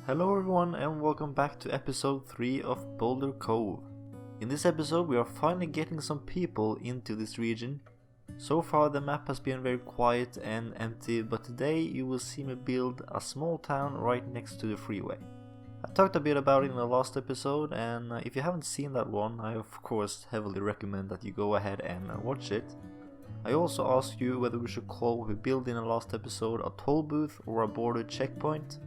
Hello everyone and welcome back to episode 3 of Boulder Cove. In this episode we are finally getting some people into this region. So far the map has been very quiet and empty, but today you will see me build a small town right next to the freeway. I talked a bit about it in the last episode, and if you haven't seen that one, I of course heavily recommend that you go ahead and watch it. I also asked you whether we should call what we built in the last episode a toll booth or a border checkpoint,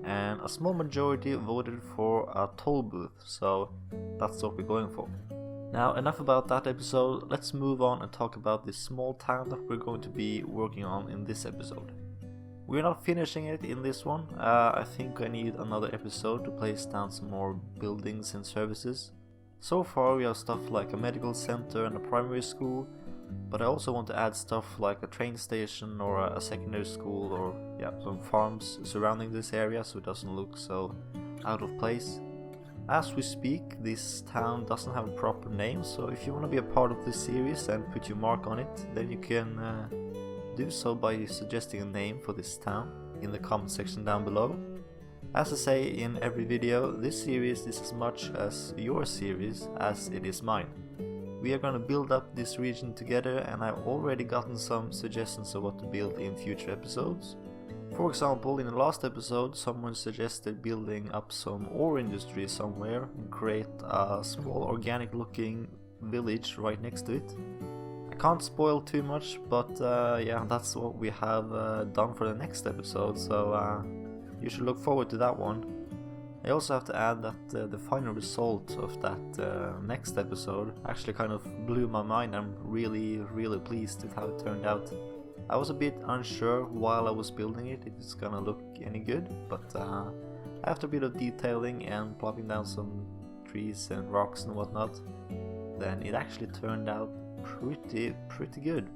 and a small majority voted for a toll booth, so that's what we're going for. Now enough about that episode, let's move on and talk about this small town that we're going to be working on in this episode. We're not finishing it in this one. I think I need another episode to place down some more buildings and services. So far we have stuff like a medical center and a primary school, but I also want to add stuff like a train station or a secondary school or some farms surrounding this area so it doesn't look so out of place. As we speak, this town doesn't have a proper name, so if you want to be a part of this series and put your mark on it, then you can do so by suggesting a name for this town in the comment section down below. As I say in every video, this series is as much as your series as it is mine. We are gonna build up this region together, and I've already gotten some suggestions of what to build in future episodes. For example, in the last episode someone suggested building up some ore industry somewhere and create a small organic looking village right next to it. I can't spoil too much, but that's what we have done for the next episode, so you should look forward to that one. I also have to add that the final result of that next episode actually kind of blew my mind. I'm really pleased with how it turned out. I was a bit unsure while I was building it if it's gonna look any good, but after a bit of detailing and plopping down some trees and rocks and whatnot, then it actually turned out pretty good.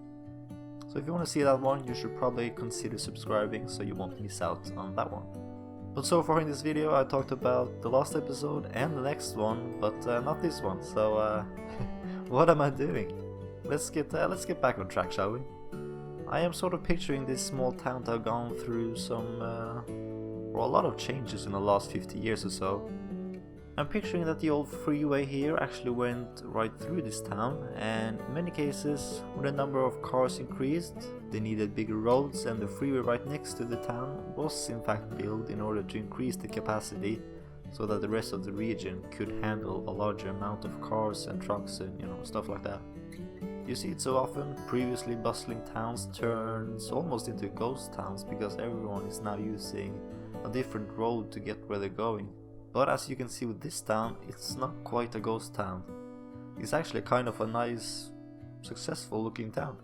So if you want to see that one, you should probably consider subscribing so you won't miss out on that one. But so far in this video I talked about the last episode and the next one, but not this one, so what am I doing? Let's get back on track, shall we? I am sort of picturing this small town to have gone through a lot of changes in the last 50 years or so. I'm picturing that the old freeway here actually went right through this town, and in many cases when the number of cars increased, they needed bigger roads, and the freeway right next to the town was in fact built in order to increase the capacity so that the rest of the region could handle a larger amount of cars and trucks and stuff like that. You see it so often. Previously bustling towns turns almost into ghost towns because everyone is now using a different road to get where they're going. But as you can see with this town, it's not quite a ghost town. It's actually kind of a nice, successful looking town.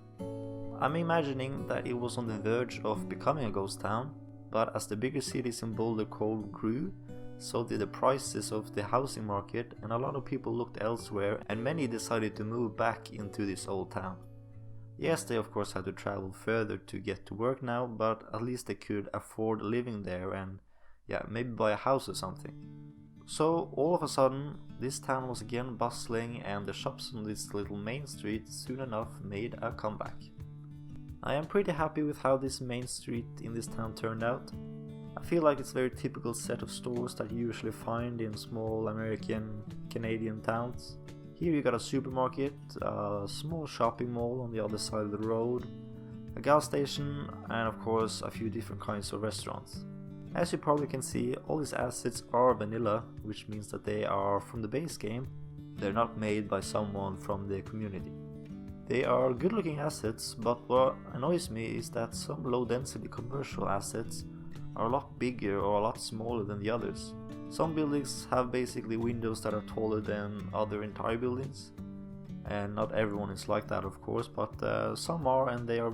I'm imagining that it was on the verge of becoming a ghost town, but as the bigger cities in Boulder Cove grew, so did the prices of the housing market, and a lot of people looked elsewhere, and many decided to move back into this old town. Yes, they of course had to travel further to get to work now, but at least they could afford living there and maybe buy a house or something. So all of a sudden this town was again bustling, and the shops on this little main street soon enough made a comeback. I am pretty happy with how this main street in this town turned out. I feel like it's a very typical set of stores that you usually find in small American, Canadian towns. Here you got a supermarket, a small shopping mall on the other side of the road, a gas station, and of course a few different kinds of restaurants. As you probably can see, all these assets are vanilla, which means that they are from the base game. They're not made by someone from the community. They are good looking assets, but what annoys me is that some low density commercial assets are a lot bigger or a lot smaller than the others. Some buildings have basically windows that are taller than other entire buildings, and not everyone is like that of course, but some are, and they are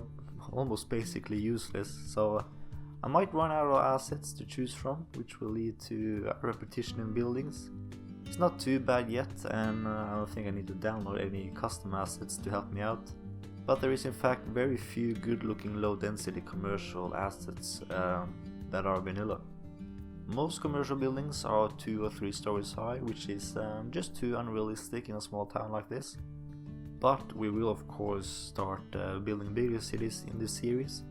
almost basically useless, so I might run out of assets to choose from, which will lead to a repetition in buildings. It's not too bad yet, and I don't think I need to download any custom assets to help me out. But there is in fact very few good looking low density commercial assets that are vanilla. Most commercial buildings are 2 or 3 stories high, which is just too unrealistic in a small town like this. But we will of course start building bigger cities in this series.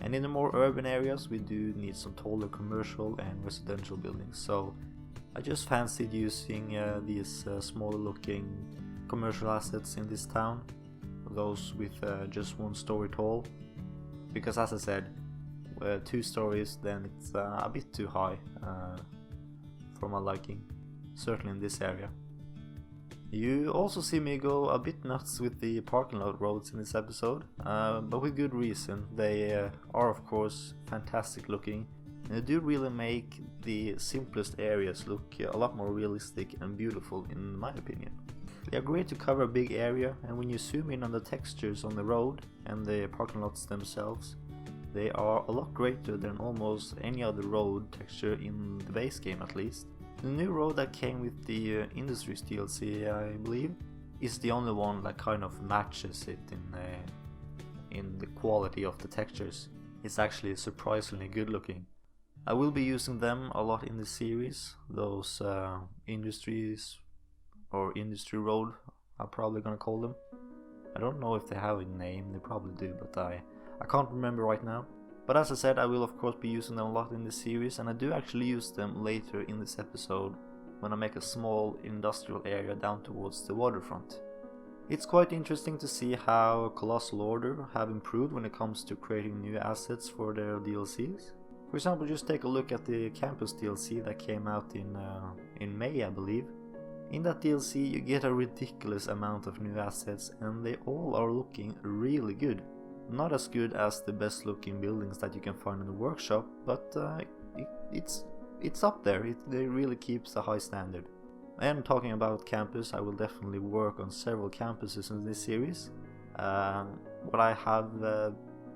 And in the more urban areas we do need some taller commercial and residential buildings, so I just fancied using these smaller looking commercial assets in this town, those with just 1 story tall, because as I said, 2 stories then it's a bit too high for my liking, certainly in this area. You also see me go a bit nuts with the parking lot roads in this episode, but with good reason. They are of course fantastic looking, and they do really make the simplest areas look a lot more realistic and beautiful in my opinion. They are great to cover a big area, and when you zoom in on the textures on the road and the parking lots themselves, they are a lot greater than almost any other road texture in the base game at least. The new road that came with the Industries DLC, I believe, is the only one that kind of matches it in the quality of the textures. It's actually surprisingly good looking. I will be using them a lot in the series, those Industries or Industry Road, I'm probably gonna call them. I don't know if they have a name, they probably do, but I can't remember right now. But as I said, I will of course be using them a lot in the series, and I do actually use them later in this episode when I make a small industrial area down towards the waterfront. It's quite interesting to see how Colossal Order have improved when it comes to creating new assets for their DLCs. For example, just take a look at the Campus DLC that came out in May, I believe. In that DLC you get a ridiculous amount of new assets, and they all are looking really good. Not as good as the best looking buildings that you can find in the workshop, but it's up there. It really keeps a high standard. And talking about campus, I will definitely work on several campuses in this series. What I have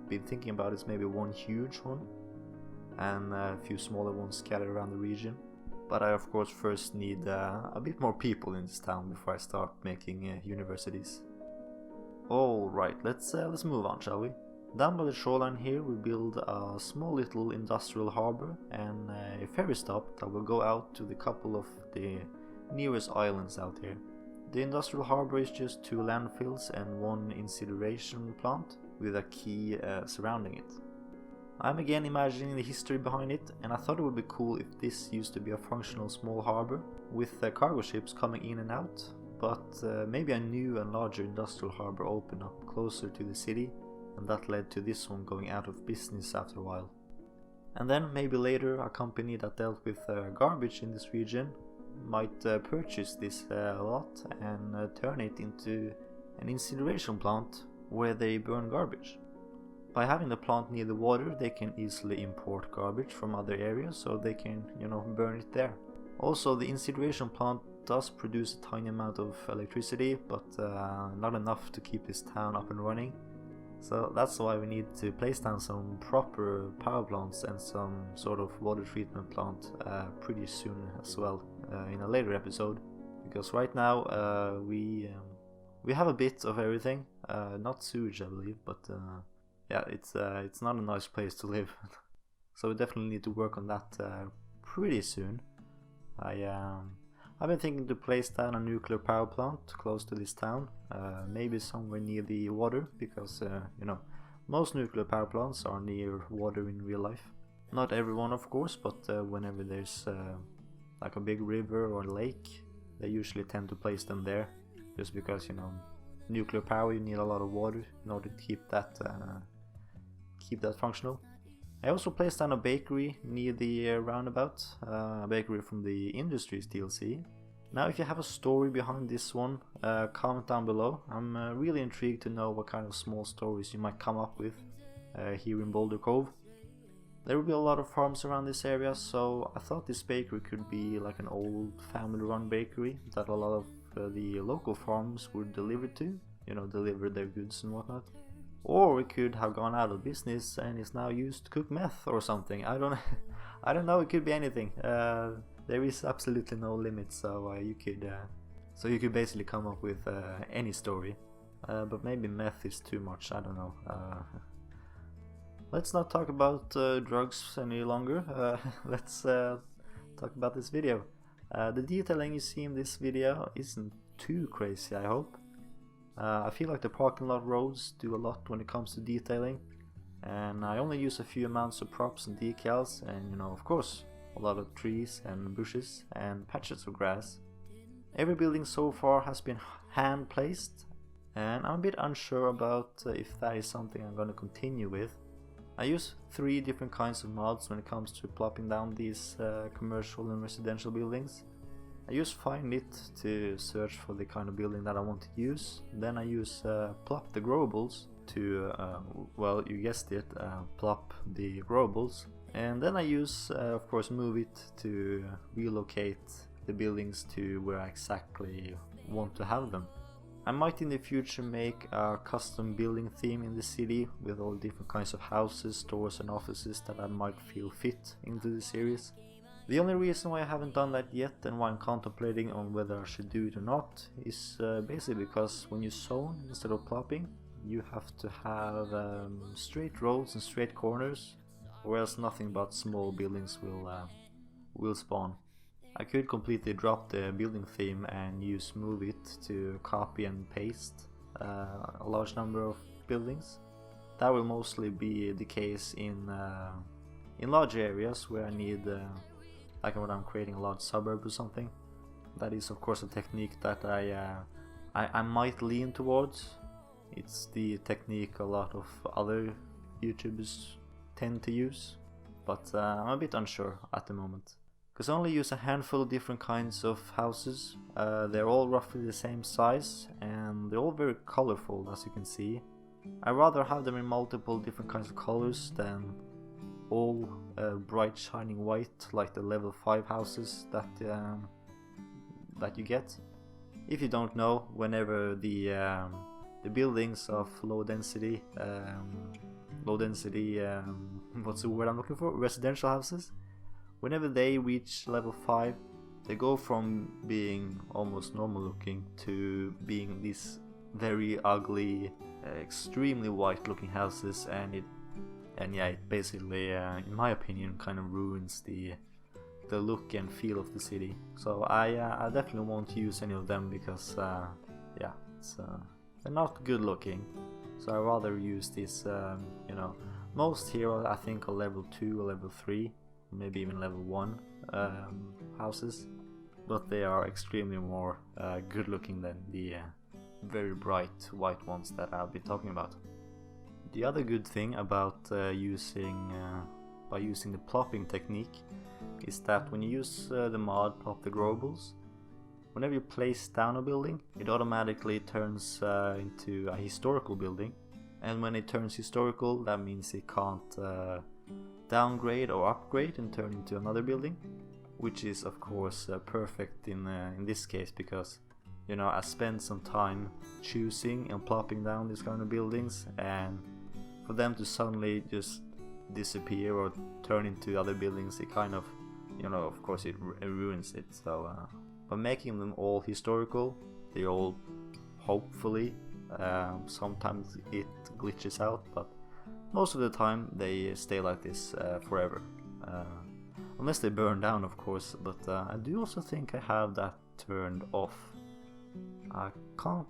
been thinking about is maybe one huge one and a few smaller ones scattered around the region. But I of course first need a bit more people in this town before I start making universities. Alright, let's move on, shall we? Down by the shoreline here we build a small little industrial harbor and a ferry stop that will go out to the couple of the nearest islands out here. The industrial harbor is just 2 landfills and 1 incineration plant with a quay surrounding it. I'm again imagining the history behind it, and I thought it would be cool if this used to be a functional small harbor with cargo ships coming in and out, but maybe a new and larger industrial harbor opened up closer to the city, and that led to this one going out of business after a while. And then maybe later a company that dealt with garbage in this region might purchase this lot and turn it into an incineration plant where they burn garbage. By having the plant near the water, they can easily import garbage from other areas, so they can, burn it there. Also, the incineration plant does produce a tiny amount of electricity, but not enough to keep this town up and running. So that's why we need to place down some proper power plants and some sort of water treatment plant pretty soon as well, in a later episode. Because right now we have a bit of everything, not sewage I believe, but yeah, it's not a nice place to live. So we definitely need to work on that pretty soon. I've been thinking to place down a nuclear power plant close to this town, maybe somewhere near the water, because most nuclear power plants are near water in real life. Not everyone of course, but whenever there's like a big river or lake, they usually tend to place them there, just because nuclear power, you need a lot of water in order to keep that functional. I also placed down a bakery near the roundabout, a bakery from the Industries DLC. Now if you have a story behind this one, comment down below. I'm really intrigued to know what kind of small stories you might come up with here in Boulder Cove. There will be a lot of farms around this area, so I thought this bakery could be like an old family run bakery that a lot of the local farms would deliver to, deliver their goods and whatnot. Or it could have gone out of business and is now used to cook meth or something. I don't know. It could be anything. There is absolutely no limit, so you could basically come up with any story. But maybe meth is too much. I don't know. Let's not talk about drugs any longer. Let's talk about this video. The detailing you see in this video isn't too crazy, I hope. I feel like the parking lot roads do a lot when it comes to detailing. and I only use a few amounts of props and decals, and you know, of course, a lot of trees and bushes and patches of grass. Every building so far has been hand placed, and I'm a bit unsure about if that is something I'm going to continue with. I use 3 different kinds of mods when it comes to plopping down these commercial and residential buildings. I use Find It to search for the kind of building that I want to use. Then I use Plop the Growables to, well, you guessed it, plop the growables. And then I use, of course, Move It to relocate the buildings to where I exactly want to have them. I might in the future make a custom building theme in the city with all different kinds of houses, stores and offices that I might feel fit into the series. The only reason why I haven't done that yet and why I'm contemplating on whether I should do it or not is basically because when you zone instead of plopping, you have to have straight roads and straight corners, or else nothing but small buildings will spawn. I could completely drop the building theme and use Move It to copy and paste a large number of buildings. That will mostly be the case in large areas where I need, like when I'm creating a large suburb or something. That is of course a technique that I might lean towards. It's the technique a lot of other YouTubers tend to use, but I'm a bit unsure at the moment. Because I only use a handful of different kinds of houses. They're all roughly the same size and they're all very colorful, as you can see. I rather have them in multiple different kinds of colors than all bright shining white like the level 5 houses that you get. If you don't know, whenever the buildings of low density what's the word I'm looking for? Residential houses. Whenever they reach level 5, they go from being almost normal looking to being these very ugly, extremely white looking houses, and it basically, in my opinion, kind of ruins the look and feel of the city. So I definitely won't use any of them because yeah, they're not good looking. So I rather use these, you know, most here I think are level 2 or level 3. Maybe even level 1 houses, but they are extremely more good looking than the very bright white ones that I'll be talking about. The other good thing about using the plopping technique is that when you use the mod Plop the Growables, whenever you place down a building, it automatically turns into a historical building, and when it turns historical, that means it can't downgrade or upgrade and turn into another building, which is of course perfect in this case, because you know I spent some time choosing and plopping down these kind of buildings, and for them to suddenly just disappear or turn into other buildings, it kind of, you know, of course it ruins it. So by making them all historical, they all hopefully, sometimes it glitches out, but most of the time they stay like this forever, unless they burn down, of course. But I do also think I have that turned off. I can't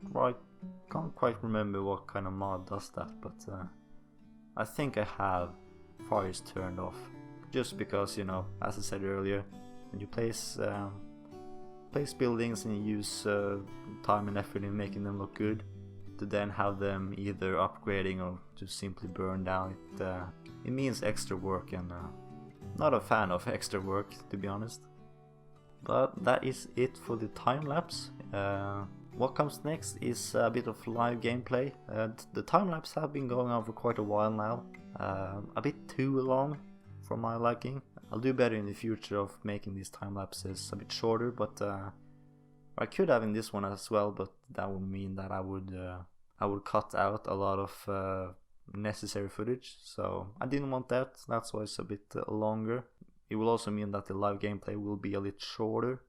quite remember what kind of mod does that, but I think I have fires turned off, just because, you know, as I said earlier, when you place buildings and you use time and effort in making them look good, to then have them either upgrading or just simply burn down, it means extra work, and not a fan of extra work, to be honest. But that is it for the time-lapse. What comes next is a bit of live gameplay. The time-lapse have been going on for quite a while now, a bit too long for my liking. I'll do better in the future of making these time-lapses a bit shorter, but I could have in this one as well, but that would mean that I would cut out a lot of necessary footage, so I didn't want that. That's why it's a bit longer. It will also mean that the live gameplay will be a little shorter,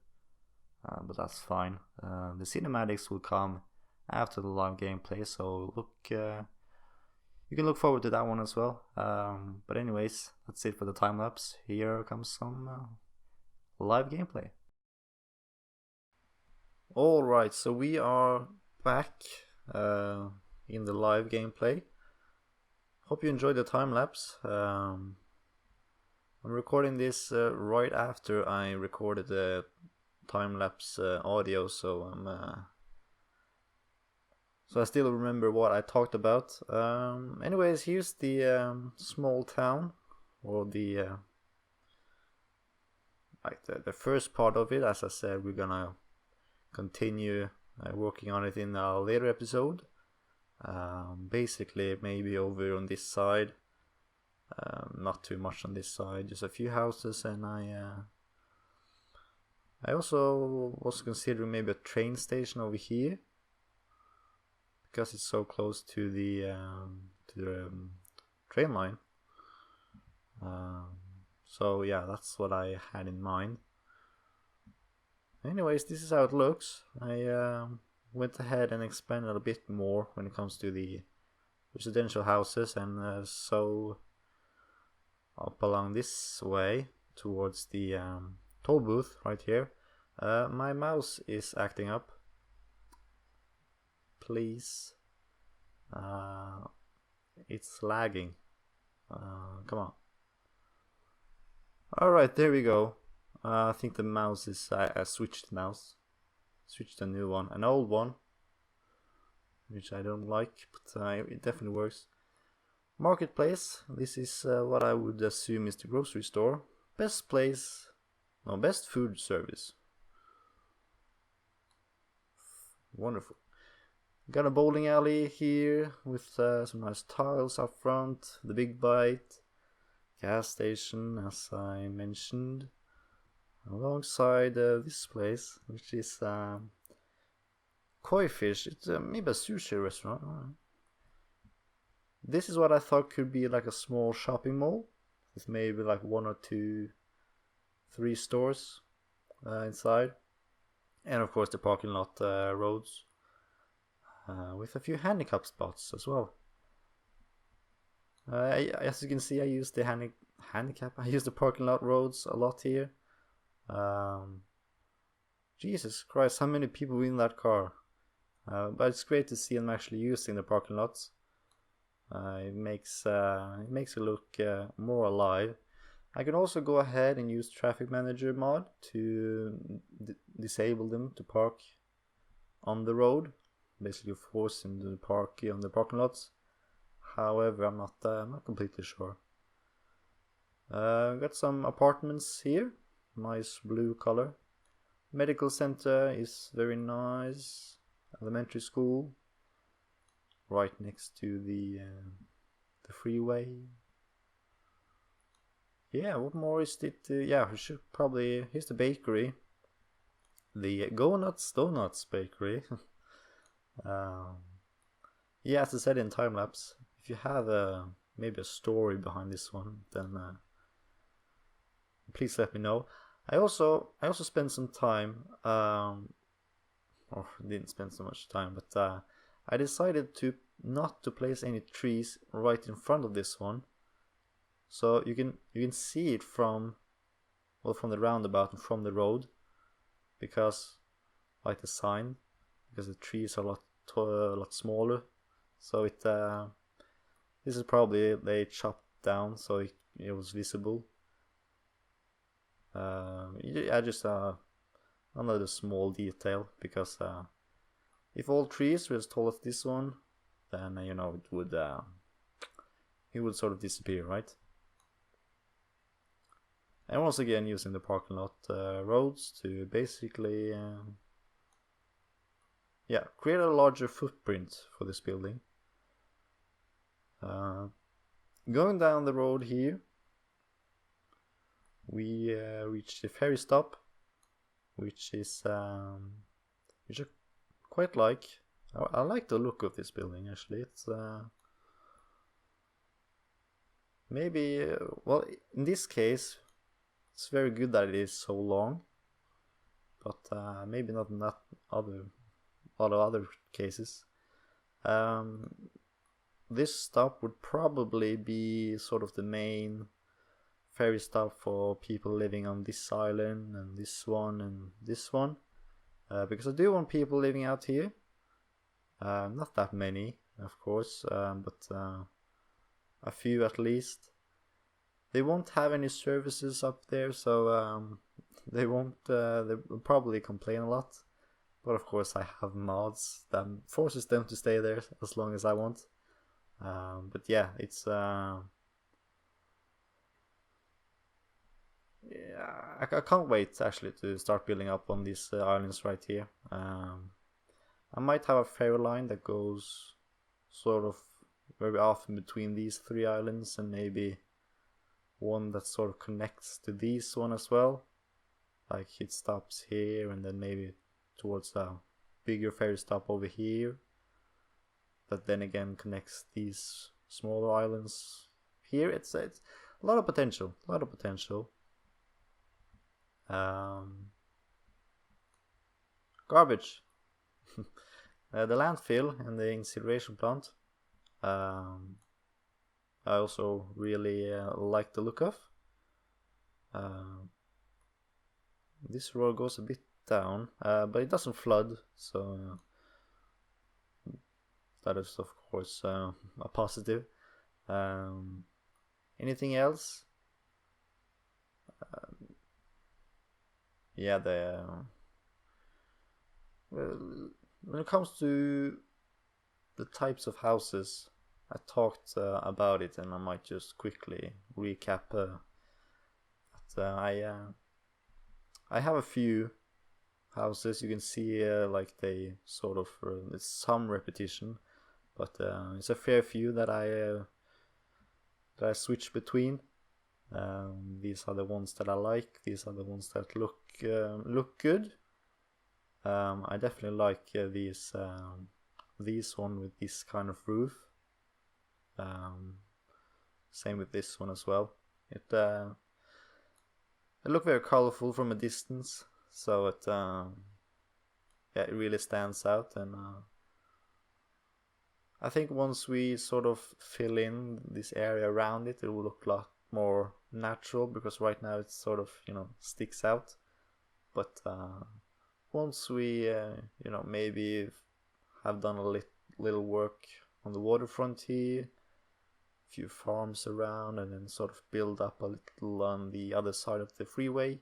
but that's fine. The cinematics will come after the live gameplay, so you can look forward to that one as well. But anyways, that's it for the time lapse. Here comes some live gameplay. Alright, so we are back in the live gameplay. Hope you enjoyed the time lapse. I'm recording this right after I recorded the time lapse audio, so I still remember what I talked about. Anyways, here's the small town, or the the first part of it. As I said, we're gonna continue working on it in a later episode. Basically, maybe over on this side. Not too much on this side, just a few houses, and I also was considering maybe a train station over here because it's so close to the train line. So yeah, that's what I had in mind. Anyways, this is how it looks. I went ahead and expanded a bit more when it comes to the residential houses, and so up along this way towards the toll booth right here. My mouse is acting up. Please. It's lagging. Come on. Alright, there we go. I think the mouse is... I switched the mouse. Switched a new one. An old one. Which I don't like, but it definitely works. Marketplace. This is what I would assume is the grocery store. Best place... No, best food service. Wonderful. Got a bowling alley here with some nice tiles up front. The Big Bite. Gas station, as I mentioned. Alongside this place, which is koi fish. It's maybe a sushi restaurant. This is what I thought could be like a small shopping mall with maybe like 1 or 2, 3 stores inside, and of course the parking lot roads with a few handicap spots as well. As you can see, I use the handicap. I use the parking lot roads a lot here. Jesus Christ, how many people in that car? But it's great to see them actually using the parking lots. It makes it look more alive. I can also go ahead and use Traffic Manager mod to disable them to park on the road, basically force them to park on the parking lots. However, I'm not completely sure. Got some apartments here, nice blue color. Medical center is very nice. Elementary school, right next to the freeway. Yeah, what more is it? Yeah, we should probably... Here's the bakery. The Go Nuts Donuts bakery. Yeah, as I said in time lapse, if you have maybe a story behind this one, then please let me know. I also spent some time, or didn't spend so much time, but I decided not to place any trees right in front of this one, so you can see it from the roundabout and from the road, because like the sign, because the trees are a lot smaller. So this is probably they chopped down so it was visible. Yeah, just another small detail, because if all trees were as tall as this one, then it would sort of disappear, right? And once again, using the parking lot roads to basically create a larger footprint for this building. Going down the road here, we reach the ferry stop, which I quite like. I like the look of this building, actually. It's maybe well, in this case it's very good that it is so long, but maybe not in that a lot of other cases. This stop would probably be sort of the main ferry stop for people living on this island and this one, because I do want people living out here. Not that many, of course, but a few at least. They won't have any services up there, so they won't. They will probably complain a lot. But of course, I have mods that forces them to stay there as long as I want. But yeah, it's yeah, I can't wait actually to start building up on these islands right here. I might have a ferry line that goes sort of very often between these 3 islands, and maybe one that sort of connects to this one as well. Like it stops here and then maybe towards a bigger ferry stop over here. That then again connects these smaller islands here. It's a lot of potential. A lot of potential. Garbage. The landfill and the incineration plant. I also really like the look of. This road goes a bit down, but it doesn't flood, so that is of course a positive. Anything else? Yeah, well, when it comes to the types of houses, I talked about it, and I might just quickly recap. I have a few houses. You can see like they sort of it's some repetition, but it's a fair few that I switch between. These are the ones that I like. These are the ones that look good. I definitely like these one with this kind of roof. Same with this one as well. It look very colorful from a distance, so it it really stands out. And I think once we sort of fill in this area around it, it will look a lot more natural, because right now it sort of sticks out. But once we maybe have done a little work on the waterfront here, few farms around, and then sort of build up a little on the other side of the freeway,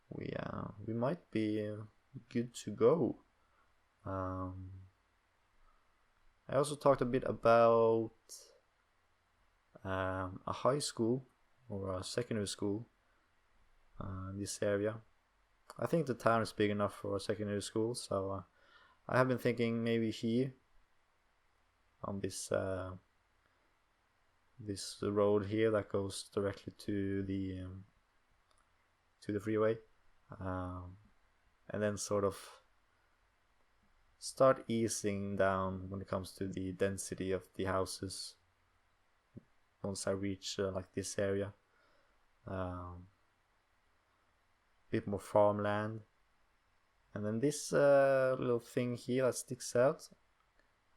we might be good to go. I also talked a bit about a high school or a secondary school in this area. I think the town is big enough for a secondary school, so I have been thinking maybe here on this road here that goes directly to the freeway, and then sort of start easing down when it comes to the density of the houses once I reach like this area. Bit more farmland, and then this little thing here that sticks out,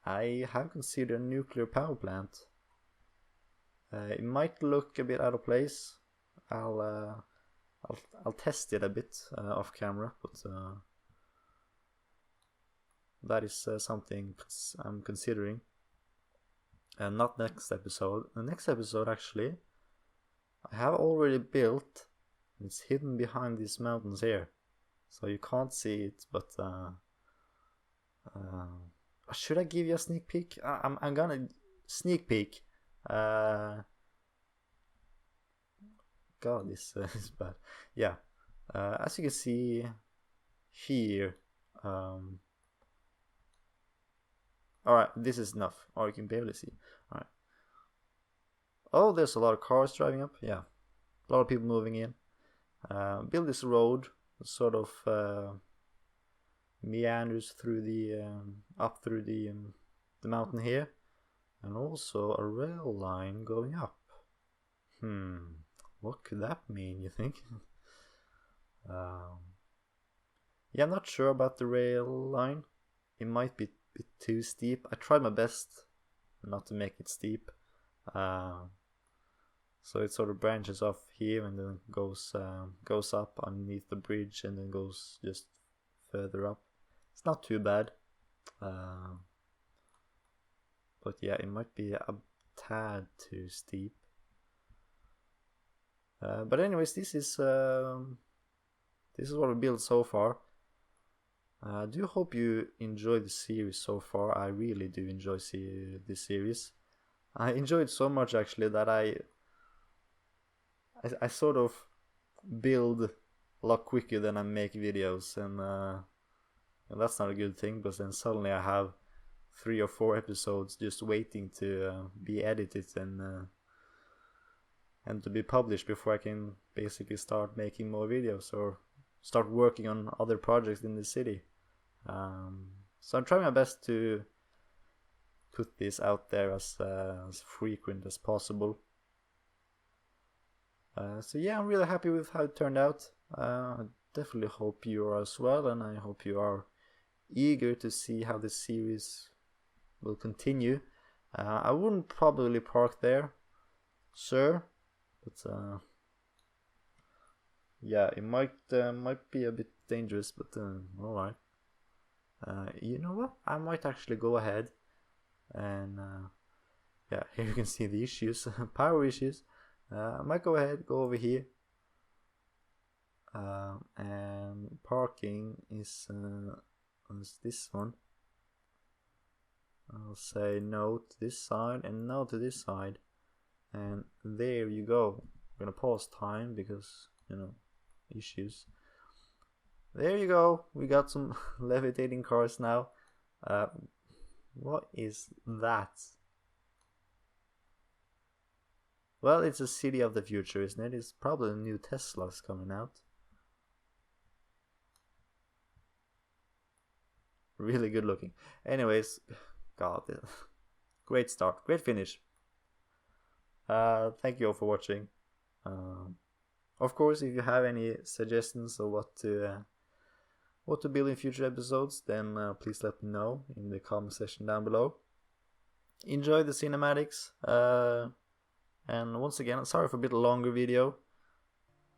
I have considered a nuclear power plant. It might look a bit out of place. I'll test it a bit off camera, but that is something I'm considering. And not next episode. The next episode, actually, I have already built. It's hidden behind these mountains here, so you can't see it. But should I give you a sneak peek? I'm gonna sneak peek. God, this is bad. Yeah, as you can see here. Alright, this is enough. Or you can barely see. Alright. Oh, there's a lot of cars driving up. Yeah, a lot of people moving in. Build this road, sort of meanders through the up through the mountain here, and also a rail line going up. What could that mean, you think? Yeah, I'm not sure about the rail line. It might be a bit too steep. I tried my best not to make it steep. So it sort of branches off here and then goes up underneath the bridge and then goes just further up. It's not too bad. But yeah, it might be a tad too steep. But anyways, this is what we built so far. I do hope you enjoyed the series so far. I really do enjoy this series. I enjoyed so much actually that I sort of build a lot quicker than I make videos, and that's not a good thing, because then suddenly I have 3 or 4 episodes just waiting to be edited and to be published before I can basically start making more videos or start working on other projects in the city. So I'm trying my best to put this out there as frequent as possible. So yeah, I'm really happy with how it turned out. I definitely hope you are as well, and I hope you are eager to see how this series will continue. I wouldn't probably park there, sir, but yeah, it might be a bit dangerous, but alright. You know what? I might actually go ahead and yeah, here you can see the issues, power issues. I might go ahead, go over here, and parking is this one. I'll say no to this side and no to this side, and there you go. I'm gonna pause time because, you know, issues. There you go, we got some levitating cars now. What is that? Well, it's a city of the future, isn't it? It's probably the new Teslas coming out. Really good looking. Anyways, God, great start, great finish. Thank you all for watching. Of course, if you have any suggestions of what to build in future episodes, then please let me know in the comment section down below. Enjoy the cinematics. And once again, sorry for a bit longer video.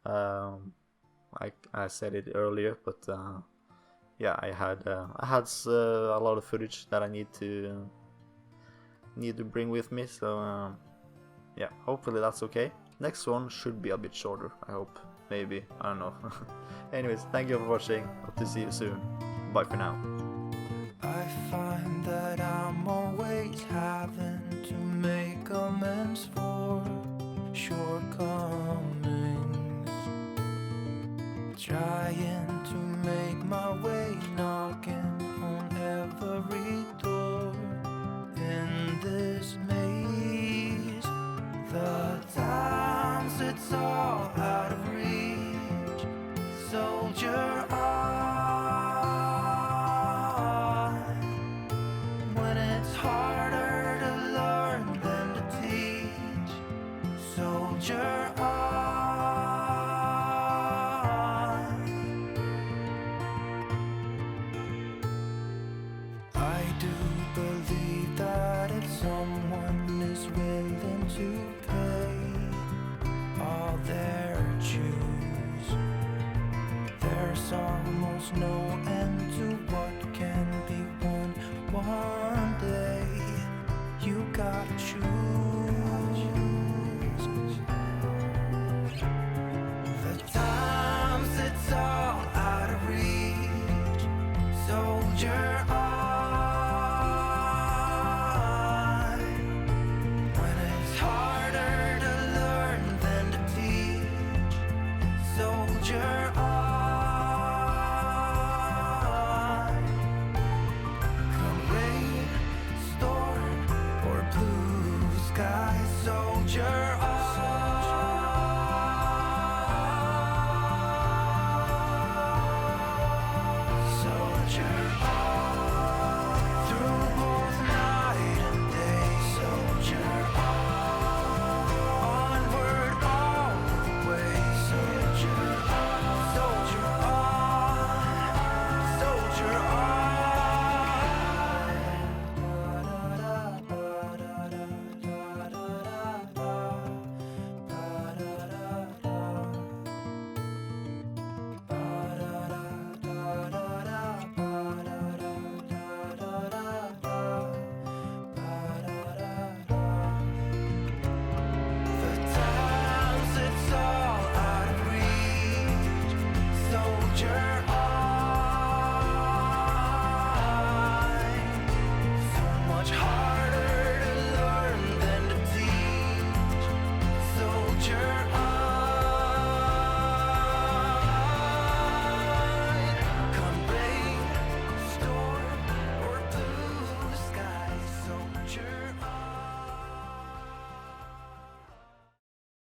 I said it earlier, but yeah, I had a lot of footage that I need to bring with me. So yeah, hopefully that's okay. Next one should be a bit shorter, I hope. Maybe, I don't know. Anyways, thank you for watching. Hope to see you soon. Bye for now. I find that I'm always having to make amends for shortcomings, trying to make my way, knocking on every door in this maze. The times it's all out of reach, soldier on. When it's harder to learn than to teach, soldier on. I do believe that if someone is willing to pay all their dues, there's almost no end to what can be won one day. You gotta choose. The times it's all out of reach, soldier on. When it's harder to learn than to teach, soldier on. Come rain, storm, or blue sky, soldier on.